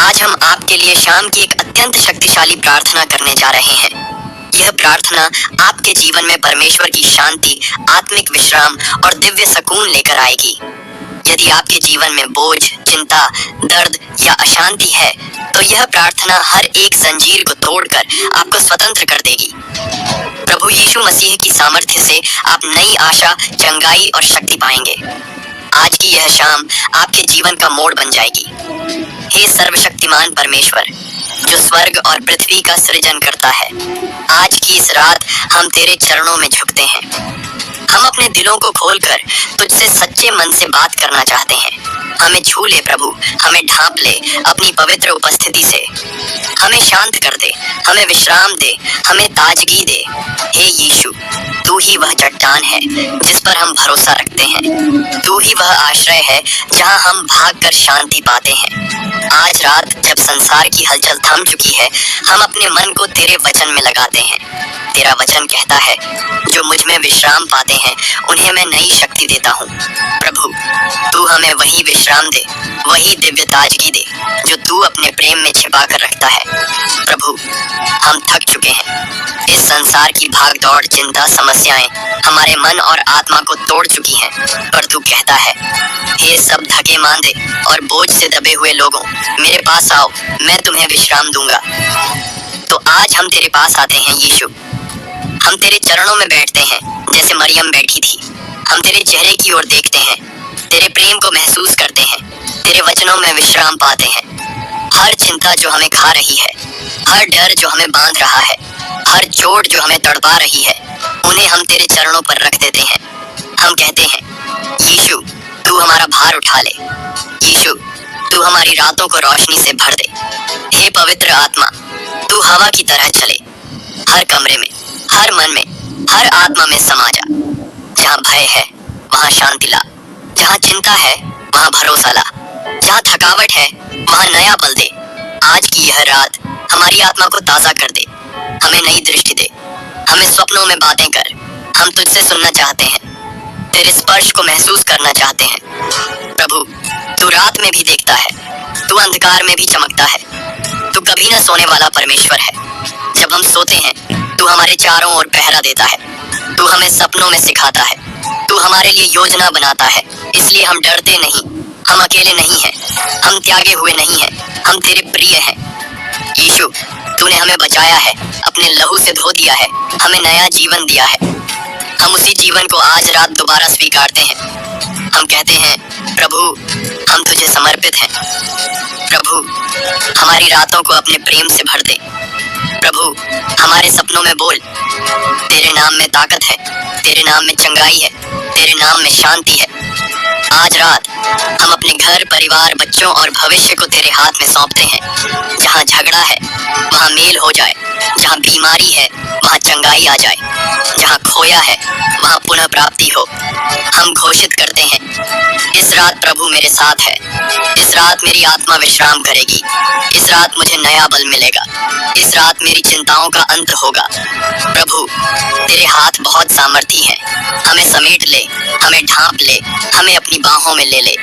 आज हम आपके लिए शाम की एक अत्यंत शक्तिशाली प्रार्थना करने जा रहे हैं। यह प्रार्थना आपके जीवन में परमेश्वर की शांति, आत्मिक विश्राम और दिव्य सुकून लेकर आएगी। यदि आपके जीवन में बोझ, चिंता, दर्द या अशांति है, तो यह प्रार्थना हर एक जंजीर को तोड़कर आपको स्वतंत्र कर देगी। प्रभु यीशु मसीह की सामर्थ्य से आप नई आशा, चंगाई और शक्ति पाएंगे। आज की यह शाम आपके जीवन का मोड़ बन जाएगी। हे सर्वशक्तिमान परमेश्वर, जो स्वर्ग और पृथ्वी का सृजन करता है, आज की इस रात हम तेरे चरणों में झुकते हैं। हम अपने दिलों को खोलकर तुझसे सच्चे मन से बात करना चाहते हैं। हमें छू ले प्रभु, हमें ढांप ले अपनी पवित्र उपस्थिति से। हमें शांत कर दे, हमें विश्राम दे, हमें ताजगी दे। हे यीशु, तू ही वह चट्टान है जिस पर हम भरोसा रखते हैं। तू ही वह आश्रय है जहां हम भागकर शांति पाते हैं। आज रात जब संसार की हलचल थम चुकी है, हम अपने मन को तेरे वचन में लगाते हैं। तेरा वचन कहता है, जो मुझ में विश्राम पाते हैं उन्हें मैं नई शक्ति देता हूँ। प्रभु, तू हमें वही विश्राम दे, वही दिव्य ताजगी दे जो तू अपने प्रेम में छिपा कर रखता है। प्रभु, हम थक चुके हैं। इस संसार की भाग दौड़, चिंता, समस्याएं हमारे मन और आत्मा को तोड़ चुकी हैं। पर तू कहता है, हे सब थके मांदे और बोझ से दबे हुए लोगों, मेरे पास आओ, मैं तुम्हें विश्राम दूंगा। तो आज हम तेरे पास आते हैं यीशु। हम तेरे चरणों में बैठते हैं जैसे मरियम बैठी थी। हम तेरे चेहरे की ओर देखते हैं, तेरे प्रेम को महसूस करते हैं, तेरे वचनों में विश्राम पाते हैं। हर चिंता जो हमें खा रही है, हर डर जो हमें बांध रहा है, हर चोट जो हमें तड़पा रही है, उन्हें हम तेरे चरणों पर रख देते हैं। हम कहते हैं, यीशु, तू हमारा भार उठा ले। यीशु, तू हमारी रातों को रोशनी से भर दे। हे पवित्र आत्मा, तू हवा की तरह चले, हर कमरे में, हर मन में, हर आत्मा में समा जा। जहाँ भय है वहाँ शांति ला, जहाँ चिंता है वहाँ भरोसा ला, जहाँ थकावट है वहाँ नया बल दे। आज की यह रात हमारी आत्मा को ताजा कर दे, हमें नई दृष्टि दे, हमें स्वप्नों में बातें कर। हम तुझसे सुनना चाहते हैं, तेरे स्पर्श को महसूस करना चाहते हैं। प्रभु, तू रात में भी देखता है, तू अंधकार में भी चमकता है। तू कभी न सोने वाला परमेश्वर है। जब हम सोते हैं तू हमारे चारों ओर पहरा देता है। तू हमें सपनों में सिखाता है। तू हमारे लिए योजना बनाता है, इसलिए हम डरते नहीं। हम अकेले नहीं हैं, हम त्यागे हुए नहीं हैं, हम तेरे प्रिय हैं। यीशु, तूने हमें बचाया है, अपने लहू से धो दिया है, हमें नया जीवन दिया है। हम उसी जीवन को आज रात दोबारा स्वीकारते हैं। हम कहते हैं, प्रभु, हम तुझे समर्पित हैं। प्रभु, हमारी रातों को अपने प्रेम से भर दे। प्रभु, हमारे सपनों में बोल। तेरे नाम में ताकत है, तेरे नाम में चंगाई है, तेरे नाम में शांति है। आज रात हम अपने घर, परिवार, बच्चों और भविष्य को तेरे हाथ में सौंपते हैं। जहाँ झगड़ा है वहाँ मेल हो जाए, जहाँ बीमारी है वहाँ चंगाई आ जाए, जहाँ खोया है वहाँ पुनः प्राप्ति हो। हम घोषित करते हैं, इस रात प्रभु मेरे साथ है। इस रात मेरी आत्मा विश्राम करेगी। इस रात मुझे नया बल मिलेगा। इस रात मेरी चिंताओं का अंत होगा। प्रभु, तेरे हाथ बहुत सामर्थी हैं। हमें समेट ले, हमें ढांप ले, हमें अपनी बाहों में ले ले।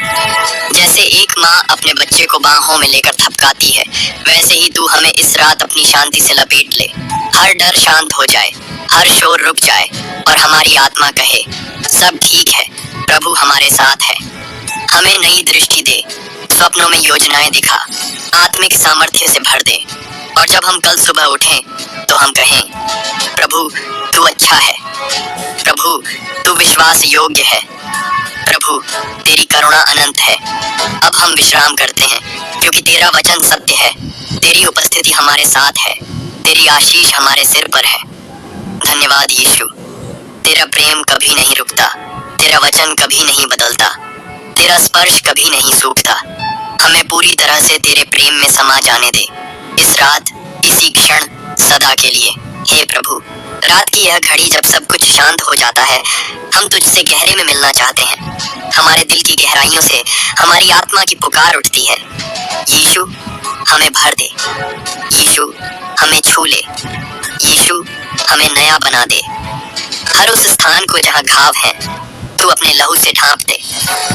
जैसे एक माँ अपने बच्चे को बाहों में लेकर थपकाती है, वैसे ही तू हमें इस रात अपनी शांति से लपेट ले। हर डर शांत हो जाए, हर शोर रुक जाए और हमारी आत्मा कहे, सब ठीक है, प्रभु हमारे साथ है। हमें नई दृष्टि दे, स्वप्नों में योजनाएं दिखा, आत्मिक सामर्थ्य से भर दे। और जब हम कल सुबह उठें तो हम कहें, प्रभु तू अच्छा है, प्रभु तू विश्वास योग्य है, प्रभु तेरी करुणा अनंत है। अब हम विश्राम करते हैं क्योंकि तेरा वचन सत्य है, तेरी उपस्थिति हमारे साथ है, तेरी आशीष हमारे सिर पर है। धन्यवाद यीशु, तेरा प्रेम कभी नहीं रुकता, तेरा वचन कभी नहीं बदलता, तेरा स्पर्श कभी नहीं सूखता। हमें पूरी तरह से तेरे प्रेम में समा जाने दे, इस रात, इसी क्षण, सदा के लिए। हे प्रभु, रात की यह घड़ी जब सब कुछ शांत हो जाता है, हम तुझसे गहरे में मिलना चाहते हैं। हमारे दिल की गहराइयों से हमारी आत्मा की पुकार उठती है, यीशु हमें भर दे, यीशु हमें छू ले, यीशु हमें नया बना दे। हर उस स्थान को जहाँ घाव है तू अपने लहू से ढांप दे,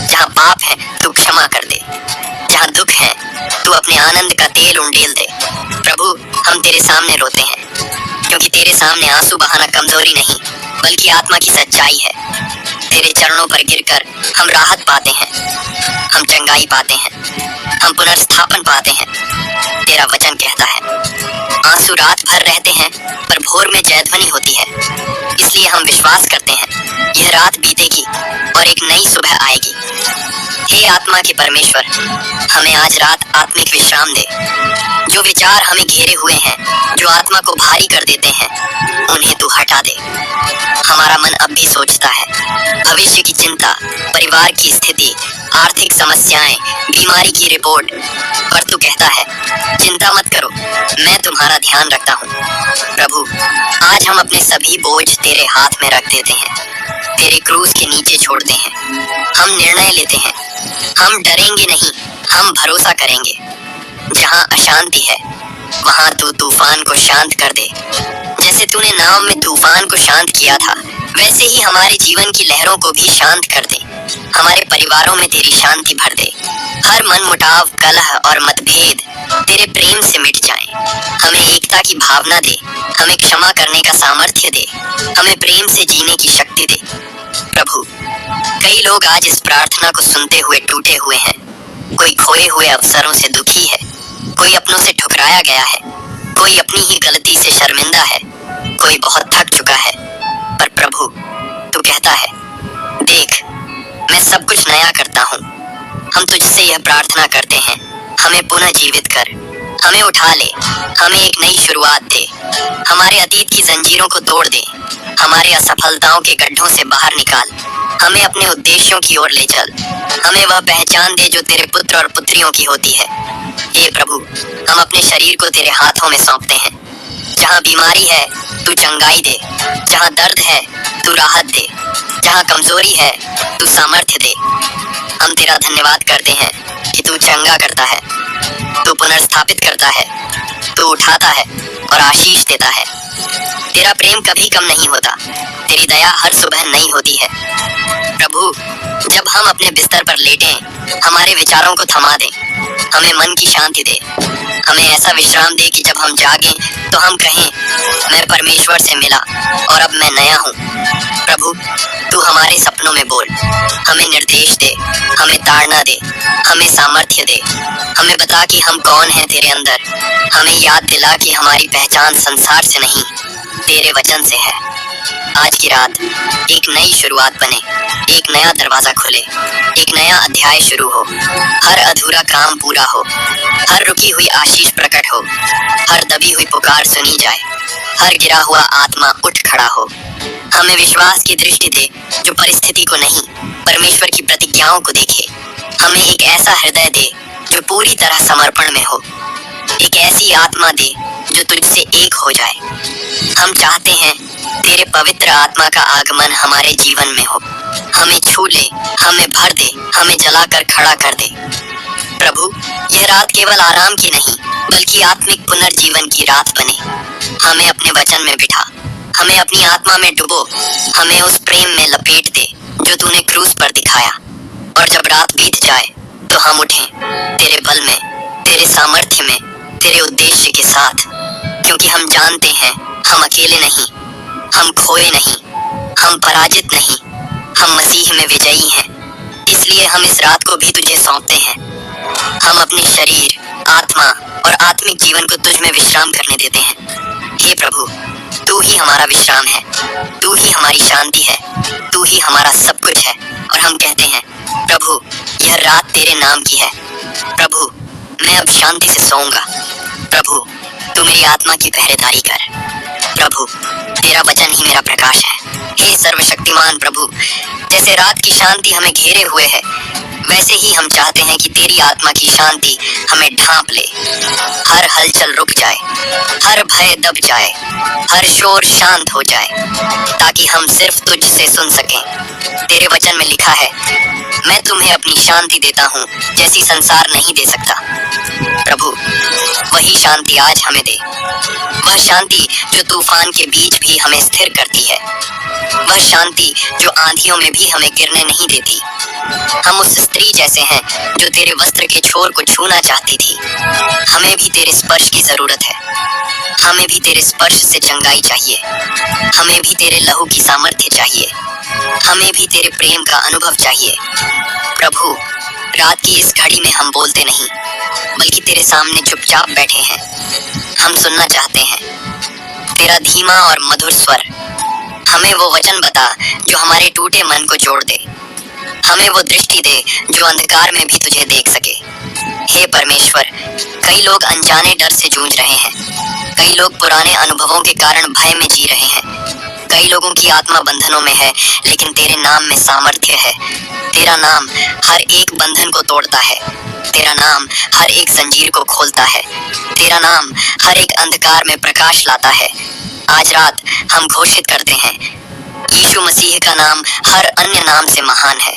जहाँ पाप है तू क्षमा कर दे, जहाँ दुख है तू अपने आनंद का तेल उंडेल दे। प्रभु, हम तेरे सामने रोते हैं, क्योंकि तेरे सामने आंसू बहाना कमजोरी नहीं बल्कि आत्मा की सच्चाई है। तेरे चरणों पर गिरकर हम राहत पाते हैं, हम चंगाई पाते हैं, हम पुनर्स्थापन पाते हैं। तेरा वचन कहता है, आंसू रात भर रहते हैं पर भोर में जयध्वनि होती है। इसलिए हम विश्वास करते हैं यह रात बीतेगी और एक नई सुबह आएगी। हे आत्मा के परमेश्वर, हमें आज रात आत्मिक विश्राम दे। जो विचार हमें घेरे हुए हैं, जो आत्मा को भारी कर देते हैं, उन्हें तू हटा दे। हमारा मन अब भी सोचता है भविष्य की चिंता, परिवार की स्थिति, आर्थिक समस्याएं, बीमारी की रिपोर्ट, पर तू कहता है चिंता मत करो, मैं तुम्हारा ध्यान रखता हूँ। प्रभु, आज हम अपने सभी बोझ तेरे हाथ में रख देते हैं, तेरे क्रूस के नीचे छोड़ते हैं। हम निर्णय लेते हैं, हम डरेंगे नहीं, हम भरोसा करेंगे। जहाँ अशांति है वहाँ तू तूफान को शांत कर दे। जैसे तूने नाव में तूफान को शांत किया था, वैसे ही हमारे जीवन की लहरों को भी शांत कर दे। हमारे परिवारों में तेरी शांति भर दे। हर मनमुटाव, कलह और मतभेद तेरे प्रेम से मिट जाएं। हमें एकता की भावना दे, हमें क्षमा करने का सामर्थ्य दे, हमें प्रेम से जीने की शक्ति दे। प्रभु, कई लोग आज इस प्रार्थना को सुनते हुए टूटे हुए हैं। कोई खोए हुए अवसरों से दुखी है, कोई अपनों से ठुकराया गया है, कोई अपनी ही गलती से शर्मिंदा है, कोई बहुत थक चुका है। पर प्रभु, तू कहता है, देख, मैं सब कुछ नया करता हूँ। हम तुझसे यह प्रार्थना करते हैं, हमें पुनः जीवित कर, हमें उठा ले, हमें एक नई शुरुआत दे। हमारे अतीत की जंजीरों को तोड़ दे, हमारे असफलताओं के गड्ढों से बाहर निकाल, हमें अपने उद्देश्यों की ओर ले चल। हमें वह पहचान दे जो तेरे पुत्र और पुत्रियों की होती है। हे प्रभु, हम अपने शरीर को तेरे हाथों में सौंपते हैं। जहाँ बीमारी है तू चंगाई दे, जहाँ दर्द है तू राहत दे, जहाँ कमजोरी है तू सामर्थ्य दे। हम तेरा धन्यवाद करते हैं कि तू चंगा करता है, तू पुनर्स्थापित करता है, तू उठाता है और आशीष देता है। तेरा प्रेम कभी कम नहीं होता, तेरी दया हर सुबह नई होती है। प्रभु, जब हम अपने बिस्तर पर लेटें, हमारे विचारों को थमा दे, हमें मन की शांति दे। हमें ऐसा विश्राम दे कि जब हम जागें तो हम कहें, मैं परमेश्वर से मिला और अब मैं नया हूँ। प्रभु, तू हमारे सपनों में बोल, हमें निर्देश दे, हमें ताड़ना दे, हमें सामर्थ्य दे। हमें बता कि हम कौन हैं तेरे अंदर। हमें याद दिला कि हमारी पहचान संसार से नहीं, तेरे वचन से है। आज की रात एक नई शुरुआत बने, एक नया दरवाजा खुले, एक नया अध्याय शुरू हो। हर अधूरा काम पूरा हो, हर रुकी हुई आशीष प्रकट हो, हर दबी हुई पुकार सुनी जाए, हर गिरा हुआ आत्मा उठ खड़ा हो। हमें विश्वास की दृष्टि दे जो परिस्थिति को नहीं, परमेश्वर की प्रतिज्ञाओं को देखे। हमें एक ऐसा हृदय दे जो पूरी तरह समर्पण में हो, एक ऐसी आत्मा दे जो तुझसे एक हो जाए। हम चाहते हैं तेरे पवित्र आत्मा का आगमन हमारे जीवन में हो। हमें छू ले, हमें भर दे, हमें जलाकर खड़ा कर दे। प्रभु, यह रात केवल आराम की नहीं बल्कि आत्मिक पुनर्जीवन की रात बने। हमें अपने वचन में बिठा, हमें अपनी आत्मा में डुबो, हमें उस प्रेम में लपेट दे जो तूने क्रूस पर दिखाया। और जब रात बीत जाए तो हम उठें तेरे बल में, तेरे सामर्थ्य में, तेरे उद्देश्य के साथ, क्योंकि हम जानते हैं हम अकेले नहीं, हम खोए नहीं, हम पराजित नहीं, हम मसीह में विजयी हैं। इसलिए हम इस रात को भी तुझे सौंपते हैं। हम अपने शरीर, आत्मा और आत्मिक जीवन को तुझ में विश्राम करने देते हैं। हे प्रभु, तू ही हमारा विश्राम है, तू ही हमारी शांति है, तू ही हमारा सब कुछ है। और हम कहते हैं, प्रभु, यह रात तेरे नाम की है। प्रभु, मैं अब शांति से सोऊंगा। प्रभु, तू मेरी आत्मा की पहरेदारी कर। प्रभु, तेरा वचन ही मेरा प्रकाश है। हे सर्वशक्तिमान प्रभु, जैसे रात की शांति हमें घेरे हुए है, वैसे ही हम चाहते हैं कि तेरी आत्मा की शांति हमें ढांप ले। हर हलचल रुक जाए, हर भय दब जाए, हर शोर शांत हो जाए, ताकि हम सिर्फ तुझसे सुन सकें। तेरे वचन में लिखा है, मैं तुम्हें अपनी शांति देता हूँ जैसी संसार नहीं दे सकता। प्रभु, वही वही शांति आज हमें दे। वह शांति जो तूफान के बीच भी हमें स्थिर करती है। वह शांति जो आंधियों में भी हमें गिरने नहीं देती। हम उस स्त्री जैसे हैं जो तेरे वस्त्र के छोर को छूना चाहती थी। हमें भी तेरे स्पर्श की जरूरत है। हमें भी तेरे स्पर्श से चंगाई चाहिए। हमें भी तेरे लहू की सामर्थ्य चाहिए। हमें भी तेरे प्रेम का अनुभव चाहिए। प्रभु, रात की इस घड़ी में हम बोलते नहीं, बल्कि तेरे सामने चुपचाप बैठे हैं। हम सुनना चाहते हैं तेरा धीमा और मधुर स्वर। हमें वो वचन बता जो हमारे टूटे मन को जोड़ दे। हमें वो दृष्टि दे जो अंधकार में भी तुझे देख सके। हे परमेश्वर, कई लोग अनजाने डर से जूझ रहे हैं। कई लोग पुराने अनुभवों के कारण भय में जी रहे हैं। कई लोगों की आत्मा बंधनों में है, लेकिन तेरे नाम में सामर्थ्य है। तेरा नाम हर एक बंधन को तोड़ता है। तेरा नाम हर एक जंजीर को खोलता है। तेरा नाम हर एक अंधकार में प्रकाश लाता है। आज रात हम घोषित करते हैं, यीशु मसीह का नाम हर अन्य नाम से महान है।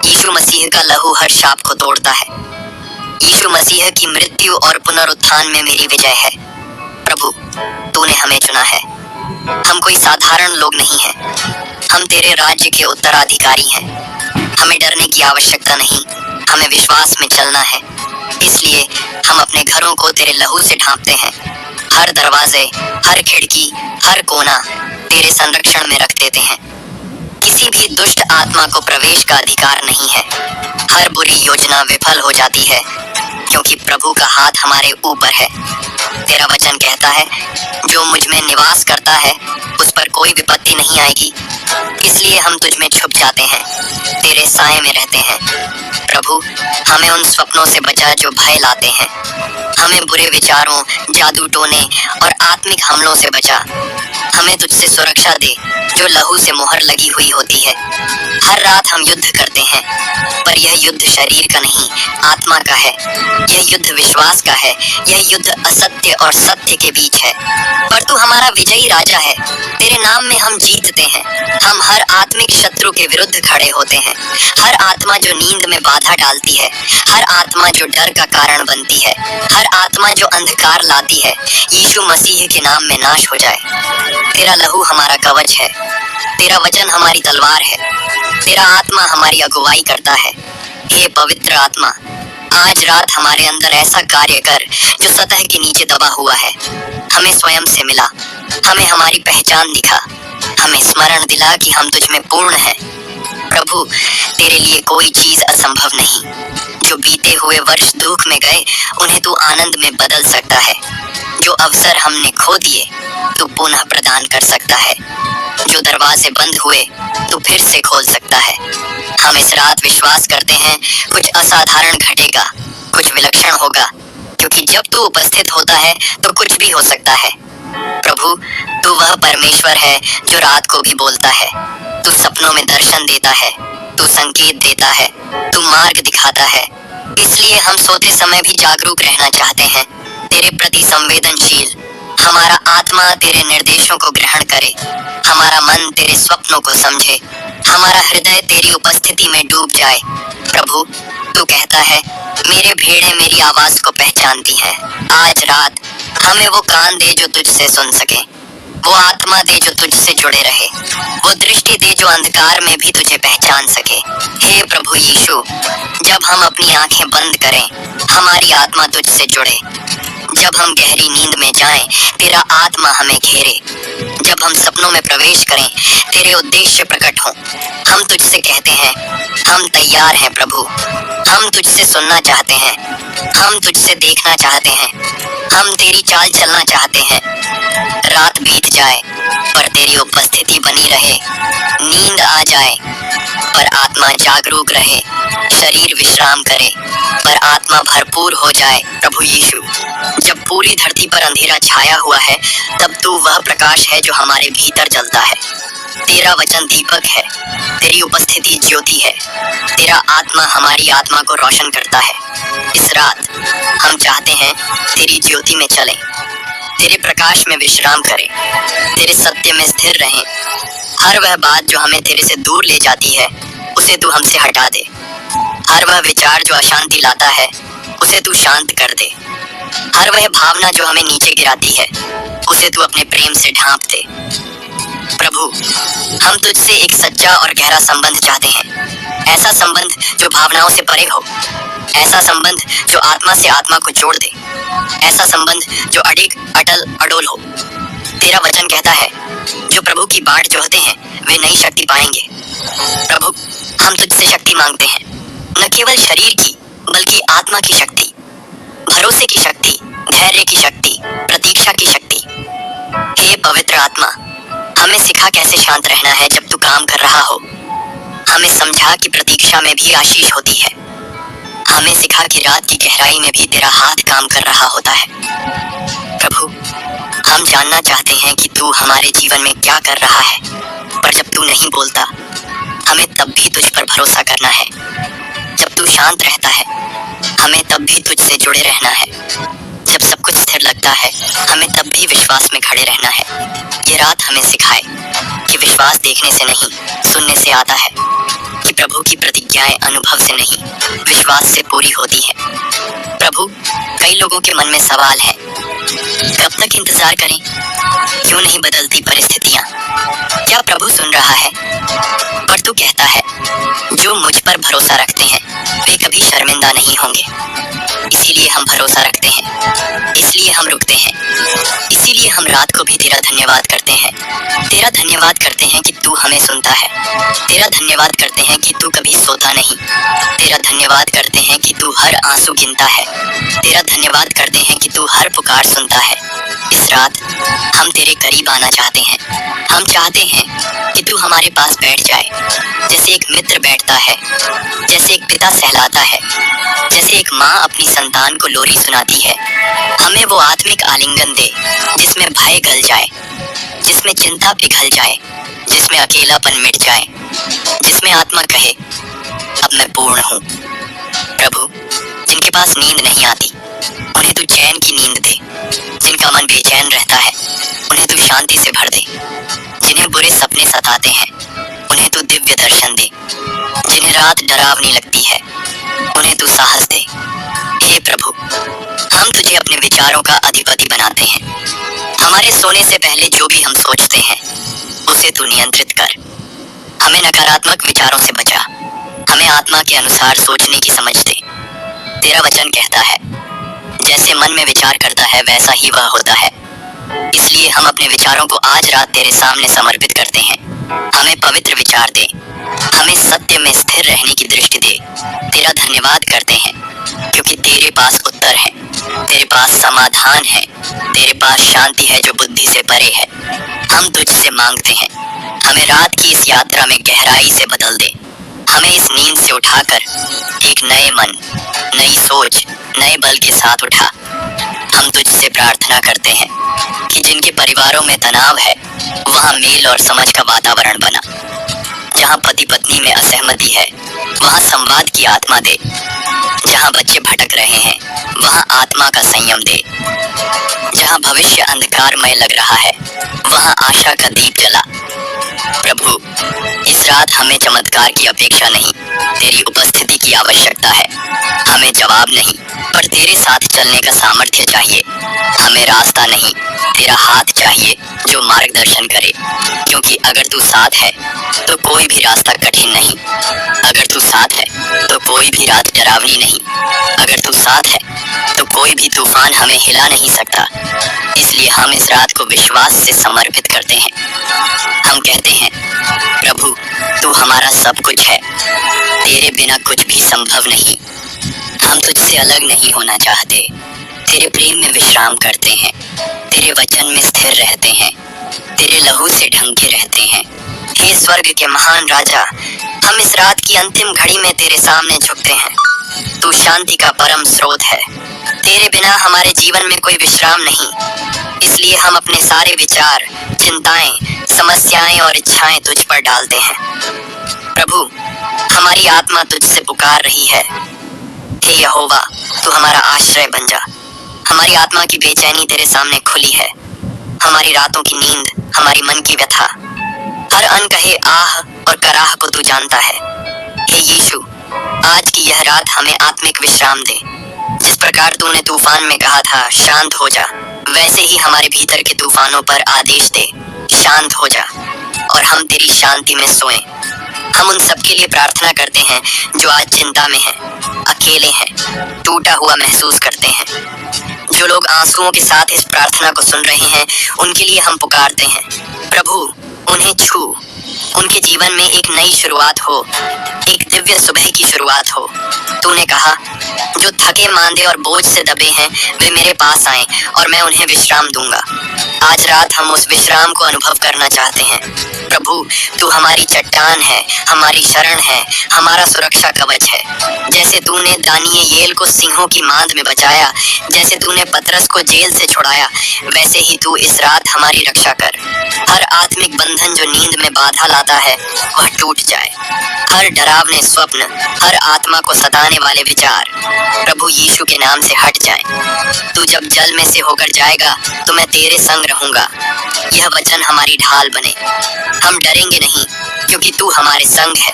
यीशु मसीह का लहू हर शाप को तोड़ता है। यीशु मसीह की मृत्यु और पुनरुत्थान में मेरी विजय है। प्रभु, तूने हमें चुना है। हम कोई साधारण लोग नहीं हैं। हम तेरे राज्य के उत्तराधिकारी हैं। हमें डरने की आवश्यकता नहीं, हमें विश्वास में चलना है। इसलिए हम अपने घरों को तेरे लहू से ढांपते हैं। हर दरवाजे, हर खिड़की, हर कोना तेरे संरक्षण में रख देते हैं। किसी भी दुष्ट आत्मा को प्रवेश का अधिकार नहीं है। हर बुरी योजना विफल हो जाती है, क्योंकि प्रभु का हाथ हमारे ऊपर है। तेरा वचन कहता है, जो मुझ में निवास करता है उस पर कोई विपत्ति नहीं आएगी। इसलिए हम तुझ में छुप जाते हैं, तेरे साए में रहते हैं। प्रभु, हमें उन स्वप्नों से बचा जो भय लाते हैं। हमें बुरे विचारों, जादू टोने और आत्मिक हमलों से बचा। हमें तुझसे सुरक्षा दे जो लहू से मोहर लगी हुई होती है। हर रात हम युद्ध करते हैं, पर यह युद्ध शरीर का नहीं, आत्मा का है। यह युद्ध विश्वास का है। यह युद्ध असत्य और सत्य के बीच है। पर तू हमारा विजयी राजा है। तेरे नाम में हम जीतते हैं। हम हर आत्मिक शत्रु के विरुद्ध खड़े होते हैं। हर आत्मा जो नींद में बाधा डालती है, हर आत्मा जो डर का कारण बनती है, हर आत्मा जो अंधकार लाती है, यीशु मसीह के नाम में नाश हो जाए। तेरा लहू हमारा कवच है। तेरा वचन हमारी तलवार है। तेरा आत्मा हमारी अगुवाई करता है। हे पवित्र आत्मा, आज रात हमारे अंदर ऐसा कार्य कर जो सतह के नीचे दबा हुआ है। हमें स्वयं से मिला। हमें हमारी पहचान दिखा। हमें स्मरण दिला कि हम तुझ में पूर्ण हैं। प्रभु, तेरे लिए कोई चीज असंभव नहीं। जो बीते हुए वर्ष दुख में गए, उन्हें तू आनंद में बदल सकता है। जो अवसर हमने खो दिए, तू पुनः प्रदान कर सकता है। जो दरवाजे बंद हुए, तू फिर से खोल सकता है। हम इस रात विश्वास करते हैं, कुछ असाधारण घटेगा, कुछ विलक्षण होगा, क्योंकि जब तू उपस्थित होता है तो कुछ भी हो सकता है। प्रभु, तू वह परमेश्वर है जो रात को भी बोलता है। तू सपनों में दर्शन देता है। तू संकेत देता है। तू मार्ग दिखाता है। इसलिए हम सोते समय भी जागरूक रहना चाहते हैं, तेरे प्रति संवेदनशील। हमारा आत्मा तेरे निर्देशों को ग्रहण करे। हमारा मन तेरे स्वप्नों को समझे। हमारा हृदय तेरी उपस्थिति में डूब जाए। प्रभु, तू कहता है, मेरे भेड़ें मेरी आवाज को पहचानती हैं। आज रात हमें वो कान दे जो तुझसे सुन सके। वो आत्मा दे जो तुझसे जुड़े रहे। वो दृष्टि दे जो अंधकार में भी तुझे पहचान सके। हे प्रभु यीशु, जब हम अपनी आंखें बंद करें, हमारी आत्मा तुझसे जुड़े। जब हम गहरी नींद में जाएं, तेरा आत्मा हमें घेरे। जब हम सपनों में प्रवेश करें, तेरे उद्देश्य प्रकट हों। हम तुझसे कहते हैं, हम तैयार हैं प्रभु। हम तुझसे सुनना चाहते हैं। हम तुझसे देखना चाहते हैं। हम तेरी चाल चलना चाहते हैं। रात बीत जाए पर तेरी उपस्थिति बनी रहे। नींद आ जाए पर आत्मा जागरूक रहे। शरीर विश्राम करे पर आत्मा भरपूर हो जाए। प्रभु यीशु, जब पूरी धरती पर अंधेरा छाया हुआ है, तब तू वह प्रकाश है जो हमारे भीतर जलता है। तेरा वचन दीपक है। तेरी उपस्थिति ज्योति है। तेरा आत्मा हमारी आत्मा को रोशन करता है। इस रात हम चाहते हैं तेरी ज्योति में चलें, तेरे प्रकाश में विश्राम करें, तेरे सत्य में स्थिर रहें। हर वह बात जो हमें तेरे से दूर ले जाती है, उसे तू हमसे हटा दे। हर वह विचार जो अशांति लाता है, उसे तू शांत कर दे। हर वह भावना जो हमें नीचे गिराती है, उसे तू अपने प्रेम से ढांप दे। प्रभु, हम तुझसे एक सच्चा और गहरा संबंध चाहते हैं। ऐसा संबंध जो भावनाओं से परे हो, ऐसा संबंध जो आत्मा से आत्मा को जोड़ दे, ऐसा संबंध जो अटल अडोल हो। तेरा वचन कहता है, जो प्रभु की बाट जोहते हैं वे नई शक्ति पाएंगे। प्रभु, हम तुझसे शक्ति मांगते हैं, न केवल शरीर की बल्कि आत्मा की शक्ति, भरोसे की शक्ति, धैर्य की शक्ति, प्रतीक्षा की शक्ति। हे पवित्र आत्मा, हमें सिखा कैसे शांत रहना है जब तू काम कर रहा हो। हमें समझा कि प्रतीक्षा में भी आशीष होती है। हमें सिखा कि रात की गहराई में भी तेरा हाथ काम कर रहा होता है। प्रभु, हम जानना चाहते हैं कि तू हमारे जीवन में क्या कर रहा है, पर जब तू नहीं बोलता, हमें तब भी तुझ पर भरोसा करना है। जब तू शांत रहता है, हमें तब भी तुझसे जुड़े रहना है। जब सब कुछ स्थिर लगता है, हमें तब भी विश्वास में खड़े रहना है। ये रात हमें सिखाए कि विश्वास देखने से नहीं, सुनने से आता है, कि प्रभु की प्रतिज्ञाएं अनुभव से नहीं, विश्वास से पूरी होती है। प्रभु, कई लोगों के मन में सवाल है, कब तक इंतजार करें? क्यों नहीं बदलती परिस्थितियां? क्या प्रभु सुन रहा है? पर तू कहता है, जो मुझ पर भरोसा रखते हैं वे कभी शर्मिंदा नहीं होंगे। इसीलिए हम भरोसा रखते हैं, इसलिए हम रुकते हैं, इसीलिए हम रात को भी तेरा धन्यवाद करते हैं। तेरा धन्यवाद करते हैं कि तू हमें सुनता है। तेरा धन्यवाद करते हैं कि तू कभी सोता नहीं। तेरा धन्यवाद करते हैं कि तू हर आंसू गिनता है। तेरा धन्यवाद करते हैं कि तू हर पुकार सुनता है। इस रात हम तेरे करीब आना चाहते हैं। हम चाहते हैं कि तू हमारे पास बैठ जाए, जैसे एक मित्र बैठता है, जैसे एक पिता सहलाता है, जैसे एक माँ अपनी संतान को लोरी सुनाती है। हमें वो आत्मिक आलिंगन दे जिसमें भय गल जाए, जिसमें चिंता पिघल जाए, जिसमें अकेलापन मिट जाए, जिसमें आत्मा कहे, अब मैं पूर्ण हूँ। प्रभु, जिनके पास नींद नहीं आती, उन्हें तू चैन की नींद दे। जिनका मन बेचैन रहता है, उन्हें तू शांति से भर दे। जिन्हें बुरे सपने सताते हैं, उन्हें तू दिव्य दर्शन दे। जिन्हें रात डरावनी लगती है, उन्हें तू साहस दे। हे प्रभु, हम तुझे अपने विचारों का अधिपति बनाते हैं। हमारे सोने से पहले जो भी हम सोचते हैं, उसे तू नियंत्रित कर। हमें नकारात्मक विचारों से बचा। हमें आत्मा के अनुसार सोचने की समझ दे। तेरा वचन कहता है, जैसे मन में विचार करता है वैसा ही वह होता है। इसलिए हम अपने विचारों को आज रात तेरे सामने समर्पित करते हैं। हमें पवित्र विचार दे, हमें सत्य में स्थिर रहने की दृष्टि दे। तेरा धन्यवाद करते हैं क्योंकि तेरे पास उत्तर है, तेरे पास समाधान है, तेरे पास शांति है जो बुद्धि से परे है। हम तुझसे मांगते हैं, हमें रात की इस यात्रा में गहराई से बदल दे। हमें इस नींद से उठाकर एक नए मन, नई सोच, नए बल के साथ उठा। हम तुझसे प्रार्थना करते हैं कि जिनके परिवारों में तनाव है, वहाँ मेल और समझ का वातावरण बना। जहाँ पति पत्नी में असहमति है, वहाँ संवाद की आत्मा दे। जहाँ बच्चे भटक रहे हैं, वहाँ आत्मा का संयम दे। जहाँ भविष्य अंधकारमय लग रहा है, वहाँ आशा का दीप जला। प्रभु, इस रात हमें चमत्कार की अपेक्षा नहीं, तेरी उपस्थिति की आवश्यकता है। हमें जवाब नहीं, पर तेरे साथ चलने का सामर्थ्य चाहिए। हमें रास्ता नहीं, तेरा हाथ चाहिए जो मार्गदर्शन करे। क्योंकि अगर तू साथ है तो कोई भी रास्ता कठिन नहीं। अगर तू साथ है तो कोई भी रात डरावनी नहीं। अगर तू साथ है तो कोई भी तूफान हमें हिला नहीं सकता। इसलिए हम इस रात को विश्वास से समर्पित करते हैं। हम कहते हैं, प्रभु, तू हमारा सब कुछ है। तेरे बिना कुछ भी संभव नहीं। हम तुझसे अलग नहीं होना चाहते। तेरे प्रेम में विश्राम करते हैं, तेरे वचन में स्थिर रहते हैं, तेरे लहू से ढंके रहते हैं। हे स्वर्ग के महान राजा, हम इस रात की अंतिम घड़ी में तेरे सामने झुकते हैं। तू शांति का परम स्रोत है। तेरे बिना हमारे जीवन में कोई विश्राम नहीं। इसलिए हम अपने सारे विचार, चिंताएं, समस्याएं और इच्छाएं तुझ पर डालते हैं। प्रभु, हमारी आत्मा तुझसे पुकार रही है। हे यहोवा, तू हमारा आश्रय बन जा। हमारी आत्मा की बेचैनी तेरे सामने खुली है। हमारी रातों की नींद, हमारी मन की व्यथा, हर अनकहे आह और कराह को तू जानता है। हे यीशु, आज की यह रात हमें आत्मिक विश्राम दे। जिस प्रकार तूने तूफान में कहा था शांत हो जा, वैसे ही हमारे भीतर के तूफानों पर आदेश दे, शांत हो जा और हम तेरी शांति में सोएं। हम उन सब के लिए प्रार्थना करते हैं जो आज चिंता में हैं, अकेले हैं, टूटा हुआ महसूस करते हैं। जो लोग आंसुओं के साथ इस प्रार्थना को सुन रहे हैं, उनके लिए हम पुकारते हैं, प्रभु उन्हें छू, उनके जीवन में एक नई शुरुआत हो, एक दिव्य सुबह की शुरुआत हो। तूने कहा, जो थके मांदे और बोझ से दबे हैं वे मेरे पास आएं और मैं उन्हें विश्राम दूंगा। आज रात हम उस विश्राम को अनुभव करना चाहते हैं। प्रभु तू हमारी चट्टान है, हमारी शरण है, हमारा सुरक्षा कवच है। जैसे तूने दानियेल को सिंहों की मांद में बचाया, जैसे तूने पतरस को जेल से छुड़ाया, वैसे ही तू इस रात हमारी रक्षा कर। हर आत्मिक बंधन जो नींद में बाधा लाता है वह टूट जाए। हर डरावने स्वप्न, हर आत्मा को सताने वाले विचार प्रभु यीशु के नाम से हट जाएं। तू जब जल में से होकर जाएगा तो मैं तेरे संग रहूंगा। यह वचन हमारी ढाल बने। हम डरेंगे नहीं क्योंकि तू हमारे संग है।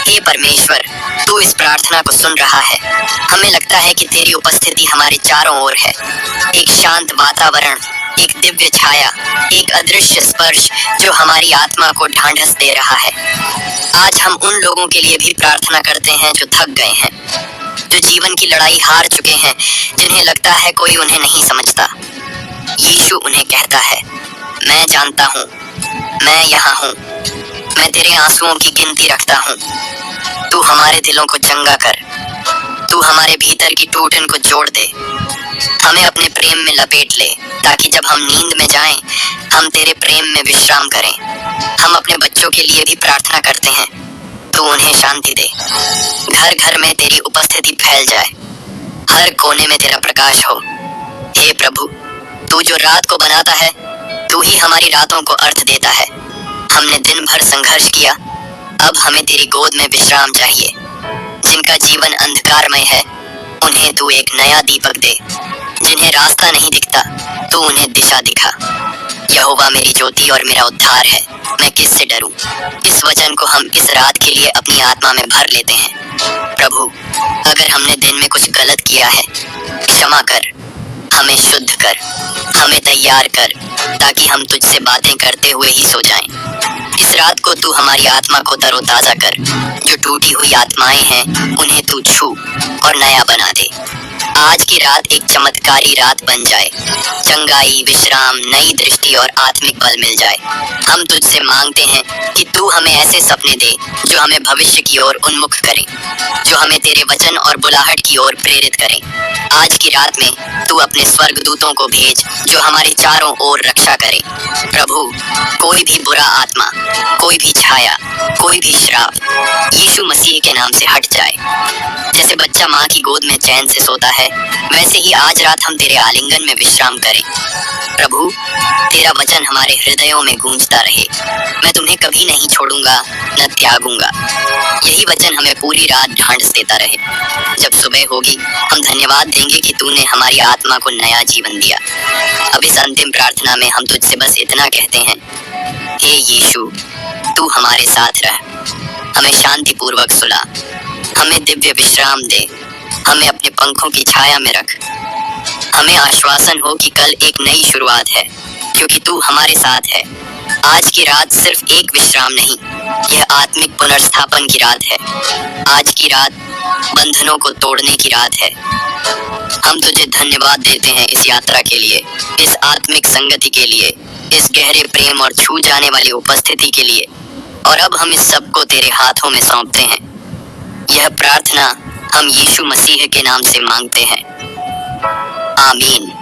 हे परमेश्वर, तू इस प्रार्थना को सुन रहा है। हमें लगता है कि तेरी उपस्थिति हमारे चारों ओर है। एक शांत वातावरण, एक दिव्य छाया, एक अदृश्य स्पर्श जो हमारी आत्मा को ढांढस दे रहा है। आज हम उन लोगों के लिए भी प्रार्थना करते हैं जो थक गए हैं, जो जीवन की लड़ाई हार चुके हैं, जिन्हें लगता है कोई उन्हें नहीं समझता। यीशु उन्हें कहता है, मैं जानता हूँ, मैं यहाँ हूँ, मैं तेरे आंसुओं की गिनती रखता हूँ। तू हमारे दिलों को चंगा कर, तू हमारे भीतर की टूटन को जोड़ दे। हमें अपने प्रेम में लपेट ले ताकि जब हम नींद में जाएं, हम तेरे प्रेम में विश्राम करें। हम अपने बच्चों के लिए भी प्रार्थना करते हैं, तू उन्हें शांति दे। घर घर में तेरी उपस्थिति फैल जाए, हर कोने में तेरा प्रकाश हो। हे प्रभु, तू जो रात को बनाता है, तू ही हमारी रातों को अर्थ देता है। हमने दिन भर संघर्ष किया, अब हमें तेरी गोद में विश्राम चाहिए। जिनका जीवन अंधकारमय है, उन्हें तू एक नया दीपक दे। जिन्हें रास्ता नहीं दिखता, तू उन्हें दिशा दिखा। यहोवा मेरी ज्योति और मेरा उद्धार है, मैं किससे डरूं। इस वचन को हम इस रात के लिए अपनी आत्मा में भर लेते हैं। प्रभु, अगर हमने दिन में कुछ गलत किया है, क्षमा कर, हमें शुद्ध कर, हमें तैयार कर, ताकि हम तुझसे बातें करते हुए ही सो जाएं। इस रात को तू हमारी आत्मा को तरोताजा कर। जो टूटी हुई आत्माएं हैं, उन्हें तू छू और नया बना दे। आज की रात एक चमत्कारी रात बन जाए। चंगाई, विश्राम, नई दृष्टि और आत्मिक बल मिल जाए। हम तुझसे मांगते हैं कि तू हमें ऐसे सपने दे जो हमें भविष्य की ओर उन्मुख करें, जो हमें तेरे वचन और बुलाहट की ओर प्रेरित करें। आज की रात में तू अपने स्वर्गदूतों को भेज जो हमारे चारों ओर रक्षा करें। प्रभु, कोई भी बुरा आत्मा, कोई भी छाया, कोई भी श्राप यीशु मसीह के नाम से हट जाए। जैसे बच्चा माँ की गोद में चैन से सोता है, वैसे ही आज रात हम तेरे आलिंगन में विश्राम करें। प्रभु, तेरा वचन हमारे हृदयों में गूंजता रहे। मैं तुम्हें कभी नहीं छोड़ूंगा, न त्यागूंगा। यही वचन हमें पूरी रात ढांढस देता रहे। जब सुबह होगी, हम धन्यवाद देंगे कि तूने हमारी आत्मा को नया जीवन दिया। अब इस अंतिम प्रार्थना में हम तुझसे बस इतना कहते हैं, हे यीशु, तू हमारे साथ रह, हमें शांति पूर्वक सुला, हमें दिव्य विश्राम दे, हमें अपने पंखों की छाया में रख। हमें आश्वासन हो कि कल एक नई शुरुआत है, क्योंकि तू हमारे साथ है। आज की रात सिर्फ एक विश्राम नहीं, यह आत्मिक पुनर्स्थापन की रात है। आज की रात बंधनों को तोड़ने की रात है। हम तुझे धन्यवाद देते हैं इस यात्रा के लिए, इस आत्मिक संगति के लिए, इस गहरे प्रेम और छू जाने वाली उपस्थिति के लिए। और अब हम इस सब को तेरे हाथों में सौंपते हैं। यह प्रार्थना हम यीशु मसीह के नाम से मांगते हैं, आमीन।